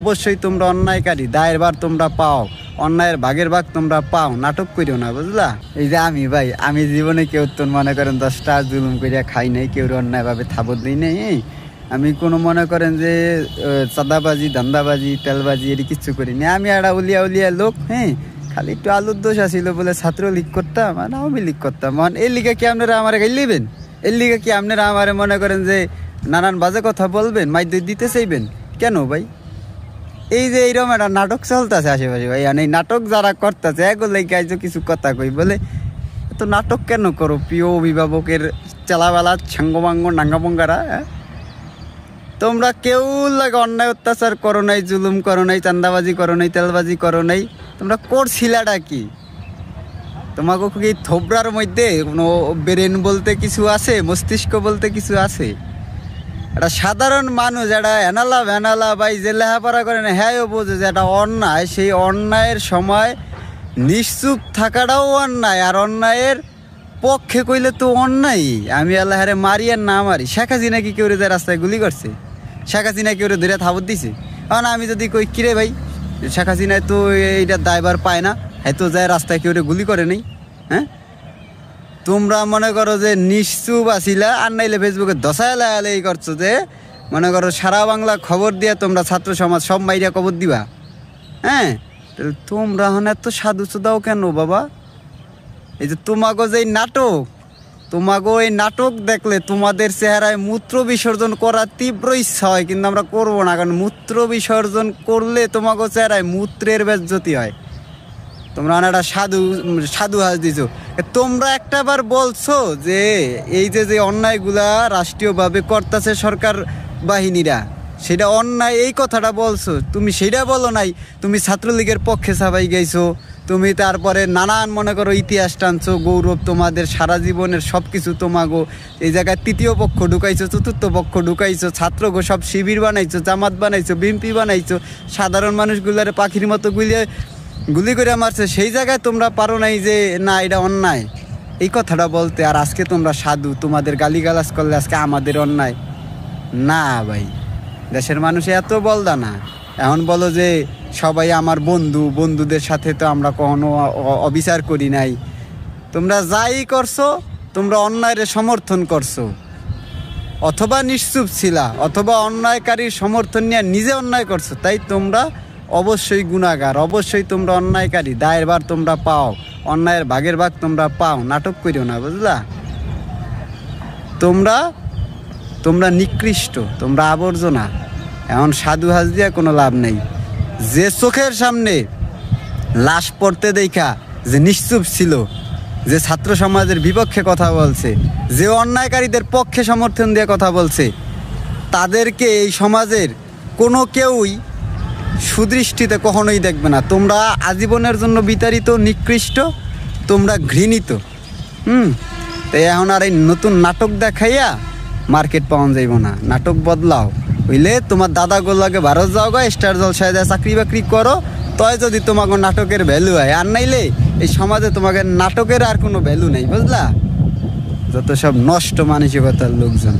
অবশ্যই তোমরা অন্যায়কারী, দায়ের ভার তোমরা পাও, অন্যায়ের ভাগের ভাগ তোমরা পাও, নাটক করিও না, বুঝলা? এই যে আমি জীবনে কেউ তো মনে করেন 10টা জুলুম করিয়া খাই নাই, কেউ অন্যায়ভাবে থাবত দিই নেই। আমি কোনো মনে করেন যে চাঁদাবাজি, ধান্দাবাজি, তেলবাজি এটি কিচ্ছু করিনি। আমি একটা উলিয়া লোক, হ্যাঁ, খালি একটু আলুর দোষ আসিল বলে ছাত্রলীগ করতাম আর আওয়ামী লীগ করতাম। এর লিগে কি আপনারা আমার গাইলিবেন? এর লিগে কি আপনারা আমার মনে করেন যে নানান বাজে কথা বলবেন, মাইদ দিতে চাইবেন কেন ভাই? এই যে এইরকম একটা নাটক চলতেছে আশেপাশে ভাই, এই নাটক যারা করতেছে এগুলো গাইছো কিছু কথা কই বলে তো নাটক কেন করো? প্রিয় অভিভাবকের চালাবেলা ছাঙ্গমাঙ্গ নাঙ্গাপঙ্গারা, তোমরা কেউ লাগে অন্যায় অত্যাচার করো নাই, জুলুম করো নাই, চান্দাবাজি করো নাই, তেলবাজি করো নাই। তোমরা করছিলাটা কি? তোমাকে কি থোবরার মধ্যে কোনো ব্রেন বলতে কিছু আছে, মস্তিষ্ক বলতে কিছু আছে? একটা সাধারণ মানুষ, একটা ভ্যানালা ভাই যে লেখাপড়া করে না, হ্যাঁ বোঝে যে একটা অন্যায়, সেই অন্যায়ের সময় নিশ্চুপ থাকাটাও অন্যায়, আর অন্যায়ের পক্ষে কইলে তো অন্যায়। আমি আল্লাহরে মারি আর না মারি, শেখ হাসিনা কি কেউ যে রাস্তায় গুলি করছে? শেখ হাসিনা কেউ ধরে থাবত দিছে? কারণ আমি যদি কই কিরে ভাই শেখ হাসিনায় তো এইটা দায়ভার পায় না, হ্যাঁ তো যায় রাস্তায় কেউ গুলি করে নেই। হ্যাঁ, তোমরা মনে করো যে নিশ্চুপ আসিলা, আর নাইলে ফেসবুকে দশায় এই করছো যে মনে করো সারা বাংলা খবর দিয়ে তোমরা ছাত্র সমাজ সব মাইরা খবর দিবা। হ্যাঁ, তোমরা হনে এত সাধু দাও কেন বাবা? এই যে তোমাগো যে নাটক, তোমাগো এই নাটক দেখলে তোমাদের চেহারায় মূত্র বিসর্জন করার তীব্র ইচ্ছা হয়, কিন্তু আমরা করবো না, কারণ মূত্র বিসর্জন করলে তোমাগো চেহারায় মূত্রের বেজ্জতি হয়। তোমরা একটা সাধু হাজ দিছো। তোমরা একটাবার বলছো যে এই যে অন্যায়গুলা রাষ্ট্রীয়ভাবে করতেছে সরকার বাহিনীরা, সেটা অন্যায়, এই কথাটা বলছো। তুমি সেটা বলো নাই, তুমি ছাত্রলীগের পক্ষে সাবাই গেছো, তুমি তারপরে নানান মনে করো ইতিহাস টানছো, গৌরব তোমাদের সারা জীবনের সব কিছু তোমাগো। এই জায়গায় তৃতীয় পক্ষ ঢুকাইছো, চতুর্থ পক্ষ ঢুকাইছো, ছাত্রগো সব শিবির বানাইছো, জামাত বানাইছো, বিএনপি বানাইছো, সাধারণ মানুষগুলারে পাখির মতো গুলি করে মারছে। সেই জায়গায় তোমরা পারো নাই যে না এটা অন্যায় এই কথাটা বলতে। আর আজকে তোমরা সাধু, তোমাদের গালিগালাজ করলে আজকে আমাদের অন্যায় না ভাই। দেশের মানুষ এত বলদা না। এখন বলো যে সবাই আমার বন্ধুদের সাথে তো আমরা কখনো অবিচার করি নাই। তোমরা যাই করছো, তোমরা অন্যায়ের সমর্থন করছো, অথবা নিশ্চুপ ছিলা, অথবা অন্যায়কারীর সমর্থন নিয়ে নিজে অন্যায় করছো। তাই তোমরা অবশ্যই গুনাহগার, অবশ্যই তোমরা অন্যায়কারী, দায়ের ভার তোমরা পাও, অন্যায়ের ভাগের ভাগ তোমরা পাও, নাটক করিও না, বুঝলা? তোমরা নিকৃষ্ট, তোমরা আবর্জনা। এখন সাধু হাজ দিয়া কোনো লাভ নেই। যে চোখের সামনে লাশ পড়তে দেখা যে নিশ্চুপ ছিল, যে ছাত্র সমাজের বিপক্ষে কথা বলছে, যে অন্যায়কারীদের পক্ষে সমর্থন দিয়ে কথা বলছে, তাদেরকে এই সমাজের কোনো কেউই সুদৃষ্টিতে কখনোই দেখবে না। তোমরা আজীবনের জন্য বিতাড়িত, নিকৃষ্ট, তোমরা ঘৃণিত। তাই এখন আর এই নতুন নাটক দেখাইয়া মার্কেট পাওয়া যাইব না। নাটক বদলাও, বুঝলে? তোমার দাদা গোলাকে ভারত যাও গা, স্টার জলসায় যায় চাকরি বাকরি করো, তয় যদি তোমাকে নাটকের ভ্যালু হয়। আর নাইলে এই সমাজে তোমাকে নাটকের আর কোনো ভ্যালু নেই, বুঝলা? যত সব নষ্ট মানসিকতার লোকজন।